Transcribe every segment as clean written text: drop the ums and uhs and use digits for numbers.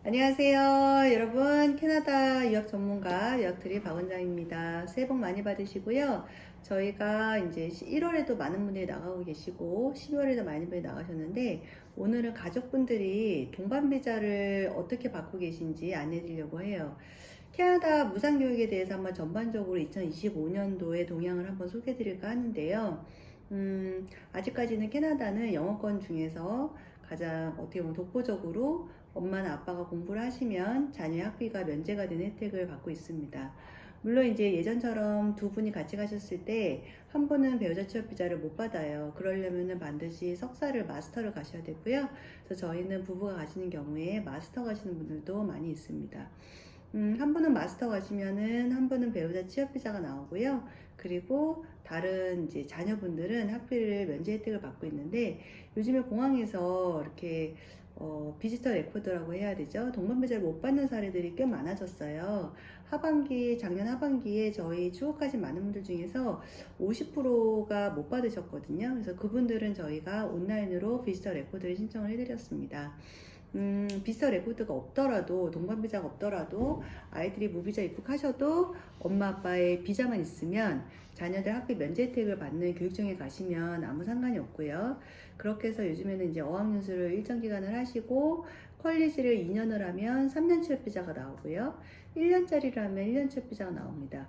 안녕하세요. 여러분, 캐나다 유학 전문가 유학트리 박원장입니다. 새해 복 많이 받으시고요. 저희가 이제 1월에도 많은 분들이 나가고 계시고 12월에도 많은 분들이 나가셨는데, 오늘은 가족분들이 동반비자를 어떻게 받고 계신지 안내드리려고 해요. 캐나다 무상교육에 대해서 한번 전반적으로 2025년도의 동향을 한번 소개해드릴까 하는데요. 아직까지는 캐나다는 영어권 중에서 가장 어떻게 보면 독보적으로 엄마나 아빠가 공부를 하시면 자녀의 학비가 면제가 되는 혜택을 받고 있습니다. 물론 이제 예전처럼 두 분이 같이 가셨을 때 한 분은 배우자 취업 비자를 못 받아요. 그러려면은 반드시 석사를 마스터를 가셔야 되고요. 그래서 저희는 부부가 가시는 경우에 마스터 가시는 분들도 많이 있습니다. 한 분은 마스터 가시면은 한 분은 배우자 취업 비자가 나오고요. 그리고 다른 이제 자녀분들은 학비를 면제 혜택을 받고 있는데, 요즘에 공항에서 이렇게 비지터 레코드라고 해야 되죠. 동반비자를 못 받는 사례들이 꽤 많아졌어요. 작년 하반기에 저희 추억하신 많은 분들 중에서 50%가 못 받으셨거든요. 그래서 그분들은 저희가 온라인으로 비지터 레코드를 신청을 해드렸습니다. 비서 레코드가 없더라도, 동반비자가 없더라도 아이들이 무비자 입국하셔도 엄마 아빠의 비자만 있으면 자녀들 학비 면제 혜택을 받는 교육청에 가시면 아무 상관이 없고요. 그렇게 해서 요즘에는 이제 어학연수를 일정 기간을 하시고 퀄리지를 2년을 하면 3년 취업 비자가 나오고요. 1년짜리를 하면 1년 취업 비자가 나옵니다.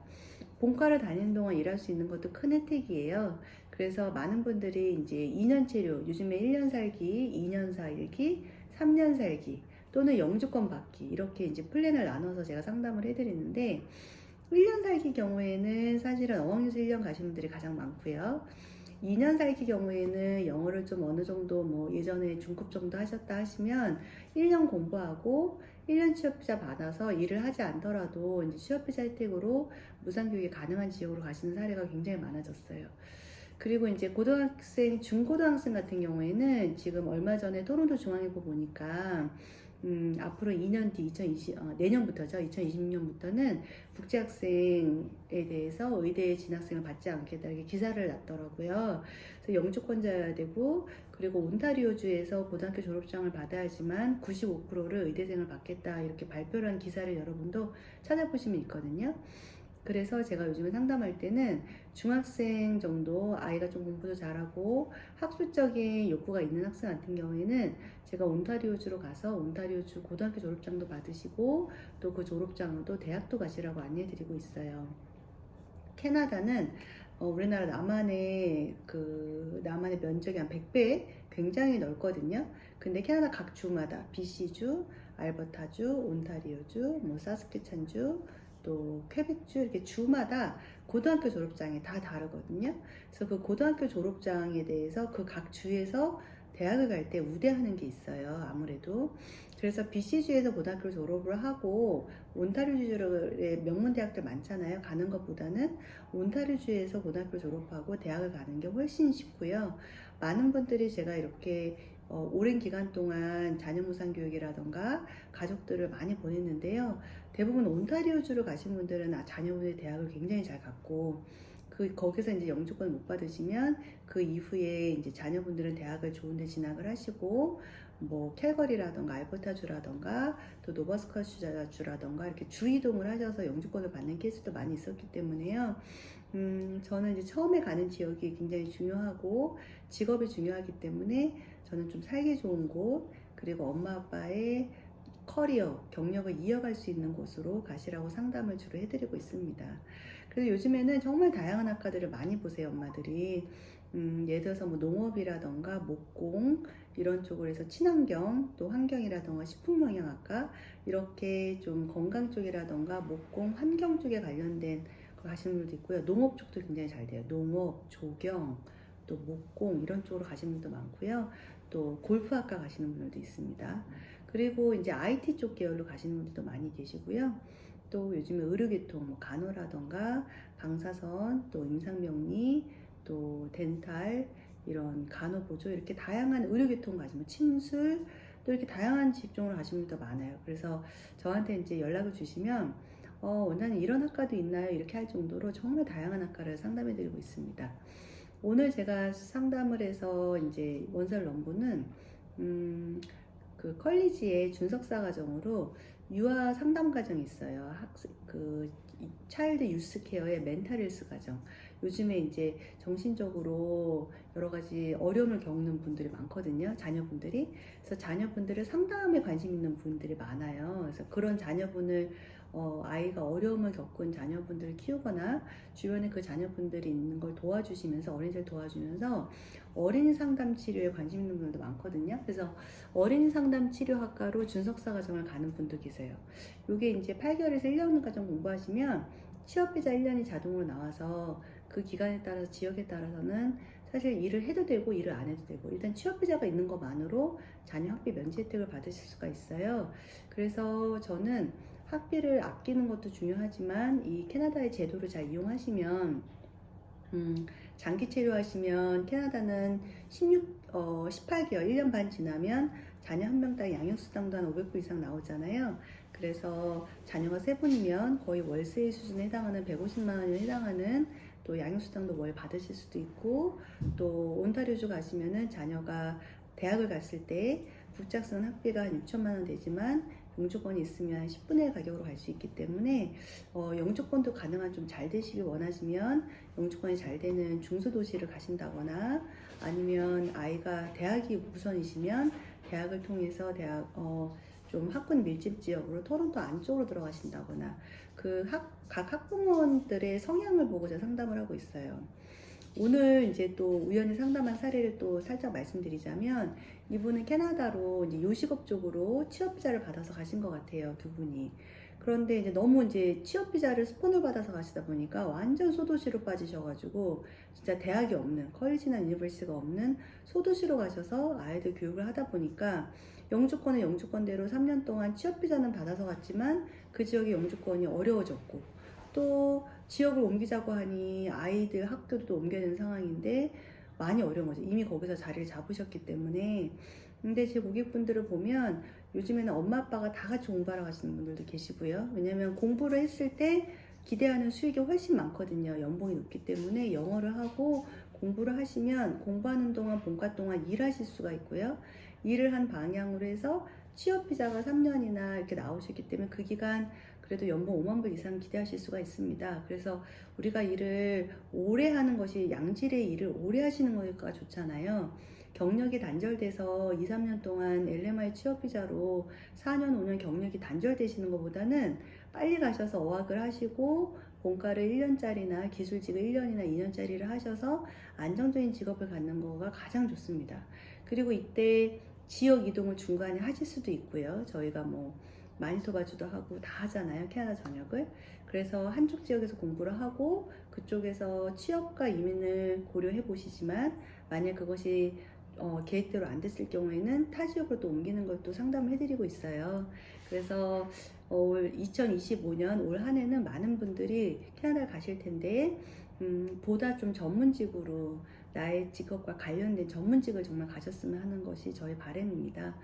본과를 다니는 동안 일할 수 있는 것도 큰 혜택이에요. 그래서 많은 분들이 이제 2년 체류, 요즘에 1년 살기, 2년 살기, 3년 살기 또는 영주권 받기, 이렇게 이제 플랜을 나눠서 제가 상담을 해드리는데, 1년 살기 경우에는 사실은 어학연수 1년 가신 분들이 가장 많고요. 2년 살기 경우에는 영어를 좀 어느 정도 뭐 예전에 중급 정도 하셨다 하시면 1년 공부하고 1년 취업비자 받아서 일을 하지 않더라도 이제 취업비자 혜택으로 무상교육이 가능한 지역으로 가시는 사례가 굉장히 많아졌어요. 그리고 이제 고등학생, 중고등학생 같은 경우에는 지금 얼마 전에 토론토 중앙일보 보니까 앞으로 2년 뒤, 내년부터죠. 2026년부터는 국제학생에 대해서 의대 진학생을 받지 않겠다, 이렇게 기사를 놨더라고요. 그래서 영주권자여야 되고, 그리고 온타리오주에서 고등학교 졸업장을 받아야지만 95%를 의대생을 받겠다, 이렇게 발표를 한 기사를 여러분도 찾아보시면 있거든요. 그래서 제가 요즘에 상담할 때는 중학생 정도 아이가 좀 공부도 잘하고 학술적인 욕구가 있는 학생 같은 경우에는 제가 온타리오주로 가서 온타리오주 고등학교 졸업장도 받으시고 또 그 졸업장으로도 대학도 가시라고 안내해드리고 있어요. 캐나다는 우리나라 남한의 면적이 한 100배 굉장히 넓거든요. 근데 캐나다 각 주마다 BC주, 알버타주, 온타리오주, 뭐 사스캐찬주, 또 퀘벡주, 이렇게 주마다 고등학교 졸업장이 다 다르거든요. 그래서 그 고등학교 졸업장에 대해서 그 각 주에서 대학을 갈 때 우대하는 게 있어요. 아무래도. 그래서 BC주에서 고등학교 졸업을 하고 온타리오주의 명문 대학들 많잖아요. 가는 것보다는 온타리오주에서 고등학교 졸업하고 대학을 가는 게 훨씬 쉽고요. 많은 분들이 제가 이렇게 오랜 기간 동안 자녀 무상 교육이라던가 가족들을 많이 보냈는데요. 대부분 온타리오주를 가신 분들은 자녀분의 대학을 굉장히 잘 갔고, 거기서 이제 영주권을 못 받으시면 그 이후에 이제 자녀분들은 대학을 좋은데 진학을 하시고, 뭐 캘거리라던가 알버타주라던가 또 노바스코슈주라던가 이렇게 주 이동을 하셔서 영주권을 받는 케이스도 많이 있었기 때문에요. 저는 이제 처음에 가는 지역이 굉장히 중요하고 직업이 중요하기 때문에 저는 좀 살기 좋은 곳, 그리고 엄마 아빠의 커리어, 경력을 이어갈 수 있는 곳으로 가시라고 상담을 주로 해드리고 있습니다. 그래서 요즘에는 정말 다양한 학과들을 많이 보세요, 엄마들이. 예를 들어서 뭐 농업이라던가 목공 이런 쪽으로 해서 친환경, 또 환경이라던가 식품영양학과, 이렇게 좀 건강 쪽이라던가 목공, 환경 쪽에 관련된 거 가시는 분들도 있고요. 농업 쪽도 굉장히 잘 돼요. 농업, 조경, 또 목공 이런 쪽으로 가시는 분도 많고요. 또 골프학과 가시는 분들도 있습니다. 그리고 이제 IT 쪽 계열로 가시는 분들도 많이 계시고요. 또 요즘에 의료계통, 뭐 간호라던가 방사선, 또 임상병리, 또 덴탈, 이런 간호보조, 이렇게 다양한 의료계통 가시면 침술, 또 이렇게 다양한 직종으로 가시는 분도 많아요. 그래서 저한테 이제 연락을 주시면 원장님 이런 학과도 있나요? 이렇게 할 정도로 정말 다양한 학과를 상담해 드리고 있습니다. 오늘 제가 상담을 해서 이제 원서 럼부는 그 컬리지의 준석사 과정으로 유아 상담 과정이 있어요. 차일드 유스 케어의 멘탈 헬스 과정. 요즘에 이제 정신적으로 여러 가지 어려움을 겪는 분들이 많거든요. 자녀분들이. 그래서 자녀분들을 상담에 관심 있는 분들이 많아요. 그래서 그런 자녀분을 아이가 어려움을 겪은 자녀분들을 키우거나 주변에 그 자녀분들이 있는 걸 도와주시면서 어린이들 도와주면서 어린이 상담 치료에 관심 있는 분들도 많거든요. 그래서 어린이 상담 치료학과로 준석사 과정을 가는 분도 계세요. 이게 이제 8개월에서 1년 과정 공부하시면 취업비자 1년이 자동으로 나와서 그 기간에 따라서 지역에 따라서는 사실 일을 해도 되고 일을 안 해도 되고 일단 취업비자가 있는 것만으로 자녀 학비 면제 혜택을 받으실 수가 있어요. 그래서 저는 학비를 아끼는 것도 중요하지만 이 캐나다의 제도를 잘 이용하시면 장기 체류하시면 캐나다는 18개월, 1년 반 지나면 자녀 한 명당 양육수당도 한 500불 이상 나오잖아요. 그래서 자녀가 3분이면 거의 월세 수준에 해당하는 150만 원에 해당하는 또 양육수당도 월 받으실 수도 있고, 또 온타리오주 가시면은 자녀가 대학을 갔을 때 국제학생 학비가 한 6천만 원 되지만 영주권이 있으면 10분의 1 가격으로 갈 수 있기 때문에 영주권도 가능한 좀 잘 되시길 원하시면 영주권이 잘 되는 중소도시를 가신다거나 아니면 아이가 대학이 우선이시면 대학을 통해서 좀 학군 밀집 지역으로 토론토 안쪽으로 들어가신다거나 각 학부모들의 성향을 보고 제가 상담을 하고 있어요. 오늘 이제 또 우연히 상담한 사례를 또 살짝 말씀드리자면 이분은 캐나다로 이제 요식업 쪽으로 취업비자를 받아서 가신 것 같아요, 두 분이. 그런데 이제 너무 이제 취업비자를 스폰을 받아서 가시다 보니까 완전 소도시로 빠지셔가지고 진짜 대학이 없는 컬리지나 유니버시티가 없는 소도시로 가셔서 아이들 교육을 하다 보니까 영주권은 영주권대로 3년 동안 취업비자는 받아서 갔지만 그 지역의 영주권이 어려워졌고 또 지역을 옮기자고 하니 아이들 학교도 또 옮겨야 되는 상황인데 많이 어려운 거죠. 이미 거기서 자리를 잡으셨기 때문에. 근데 제 고객분들을 보면 요즘에는 엄마 아빠가 다 같이 공부하러 가시는 분들도 계시고요. 왜냐면 공부를 했을 때 기대하는 수익이 훨씬 많거든요. 연봉이 높기 때문에 영어를 하고 공부를 하시면 공부하는 동안 본과 동안 일하실 수가 있고요. 일을 한 방향으로 해서 취업비자가 3년이나 이렇게 나오셨기 때문에 그 기간 그래도 연봉 5만 불 이상 기대하실 수가 있습니다. 그래서 우리가 일을 오래 하는 것이 양질의 일을 오래 하시는 거가 좋잖아요. 경력이 단절돼서 2, 3년 동안 LMI 취업비자로 4년, 5년 경력이 단절되시는 것보다는 빨리 가셔서 어학을 하시고 본과를 1년짜리나 기술직을 1년이나 2년짜리를 하셔서 안정적인 직업을 갖는 거가 가장 좋습니다. 그리고 이때 지역 이동을 중간에 하실 수도 있고요. 저희가 뭐 마니토바주도 하고 다 하잖아요. 캐나다 전역을. 그래서 한쪽 지역에서 공부를 하고 그쪽에서 취업과 이민을 고려해 보시지만 만약 그것이 계획대로 안 됐을 경우에는 타 지역으로 또 옮기는 것도 상담을 해드리고 있어요. 그래서 올 2025년 올 한 해는 많은 분들이 캐나다를 가실 텐데 보다 좀 전문직으로 나의 직업과 관련된 전문직을 정말 가셨으면 하는 것이 저의 바람입니다.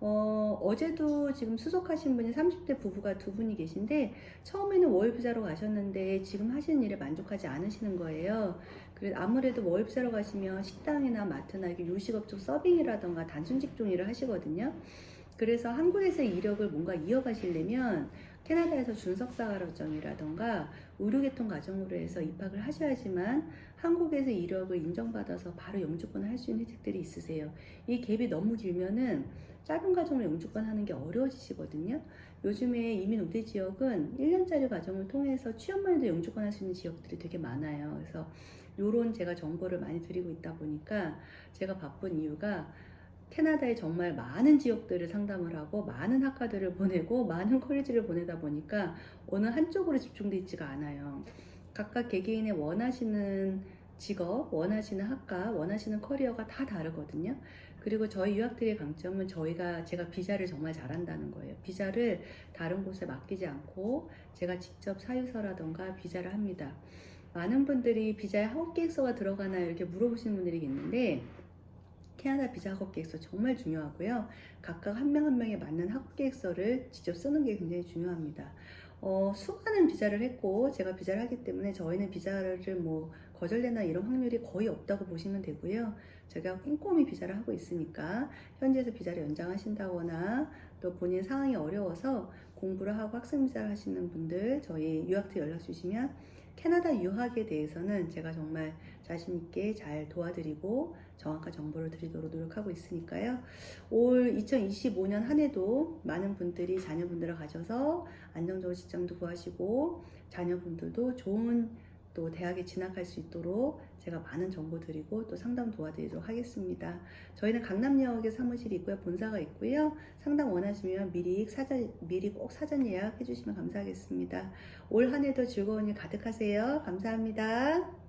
어제도 지금 수속하신 분이 30대 부부가 두 분이 계신데 처음에는 월비자로 가셨는데 지금 하시는 일에 만족하지 않으시는 거예요. 그래서 아무래도 월비자로 가시면 식당이나 마트나 이렇게 요식업 쪽 서빙이라던가 단순 직종 일을 하시거든요. 그래서 한국에서의 이력을 뭔가 이어가시려면 캐나다에서 준석사 과정이라던가 의료계통 과정으로 해서 입학을 하셔야지만 한국에서 이력을 인정받아서 바로 영주권을 할 수 있는 혜택들이 있으세요. 이 갭이 너무 길면은 짧은 과정으로 영주권 하는 게 어려워지시거든요. 요즘에 이민 우대 지역은 1년짜리 과정을 통해서 취업만 해도 영주권 할 수 있는 지역들이 되게 많아요. 그래서 요런 제가 정보를 많이 드리고 있다 보니까 제가 바쁜 이유가 캐나다에 정말 많은 지역들을 상담을 하고 많은 학과들을 보내고 많은 컬리지를 보내다 보니까 어느 한쪽으로 집중되어 있지가 않아요. 각각 개개인의 원하시는 직업, 원하시는 학과, 원하시는 커리어가 다 다르거든요. 그리고 저희 유학들의 강점은 제가 비자를 정말 잘한다는 거예요. 비자를 다른 곳에 맡기지 않고 제가 직접 사유서라던가 비자를 합니다. 많은 분들이 비자에 학업 계획서가 들어가나요? 이렇게 물어보시는 분들이 있는데 캐나다 비자 학업 계획서 정말 중요하고요. 각각 한 명 한 명에 맞는 학업 계획서를 직접 쓰는 게 굉장히 중요합니다. 수많은 비자를 했고 제가 비자를 하기 때문에 저희는 비자를 뭐 거절되나 이런 확률이 거의 없다고 보시면 되고요. 제가 꼼꼼히 비자를 하고 있으니까 현지에서 비자를 연장하신다거나 또 본인 상황이 어려워서 공부를 하고 학생 비자를 하시는 분들 저희 유학트 연락 주시면 캐나다 유학에 대해서는 제가 정말 자신 있게 잘 도와드리고 정확한 정보를 드리도록 노력하고 있으니까요. 올 2025년 한 해도 많은 분들이 자녀분들을 가져서 안정적으로 직장도 구하시고 자녀분들도 좋은 또 대학에 진학할 수 있도록 제가 많은 정보 드리고 또 상담 도와드리도록 하겠습니다. 저희는 강남역에 사무실이 있고요. 본사가 있고요. 상담 원하시면 미리 꼭 사전 예약해 주시면 감사하겠습니다. 올 한 해도 즐거운 일 가득하세요. 감사합니다.